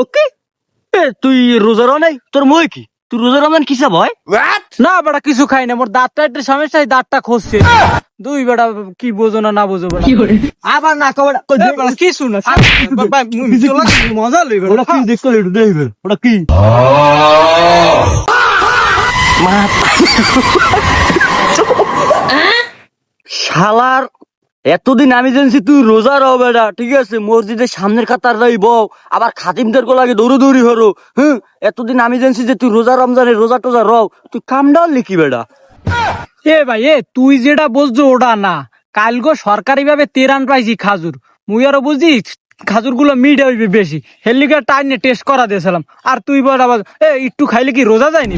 ওকে তুই রোজারও নাই তোর মই কি তুই রোজা রমজান কিসা ভয় না বেটা কিছু খাই না, মোর দাঁতটা একটু সমস্যা, দাঁতটা খসছে। দুই বেটা কি বোঝো না বোঝো বেটা। আবার না কবে কিছু না মজা লইবে। ওটা কি দেখতে একটু দেখবে ওটা কি শালার এতদিন আমি জানছি তুই রোজা রও বেটা, ঠিক আছে মসজিদের সামনের কাতার রইব, আবার খাতিমদের লাগে দৌড়ি হরো। হ্যাঁ এতদিন আমি জানছি যে তুই রোজা রমজানের রোজা টোজা রও, তুই কাম ডাল লিখি বেটা। এ ভাই তুই যেটা বুঝছো ওটা না, কালগো সরকারি ভাবে 13 পাইছি খাজুর, মুই আরো বুঝি খাজুর গুলো মিড হইবে বেশি, হেলিকা টাইনে টেস্ট করা দিয়েছিলাম। আর তুই বল আবার একটু খাইলে কি রোজা যায়নি?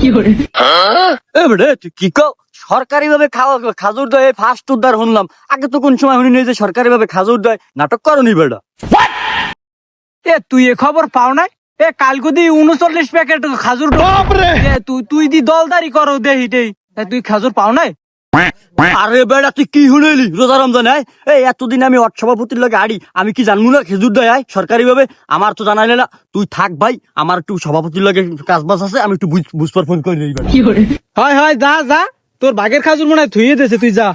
এ বেটা তুই কি কও সরকারি ভাবে খাওয়া খাজুর দেয় ফার্স্ট উদ্ধার শুনলাম, আগে তো কোন সময় শুনি নাই যে সরকারি ভাবে খাজুর দেয়, নাটক করনি বেটা। তুই এ খবর পাও নাই? কালকে দি 39 প্যাকেট খাজুর তুই দি দলদারি করো দেহি দেই, তুই খাজুর পাও নাই? আরে বেটা তুই কি শুনেলি রোজা রমজান এই এতদিন আমি সভাপতির লগে আড়ি, আমি কি জানবো না খেজুর দেয় সরকারি ভাবে? আমার তো জানাইলে না। তুই থাক ভাই, আমার একটু সভাপতির লগে কাজ বাজ আছে, আমি একটু বুঝবার ফোন করে নিই বেটা। হয় হয় যা যা, তোর বাগের খাজুর মনে হয় থুয়ে দিয়েছে, তুই যা।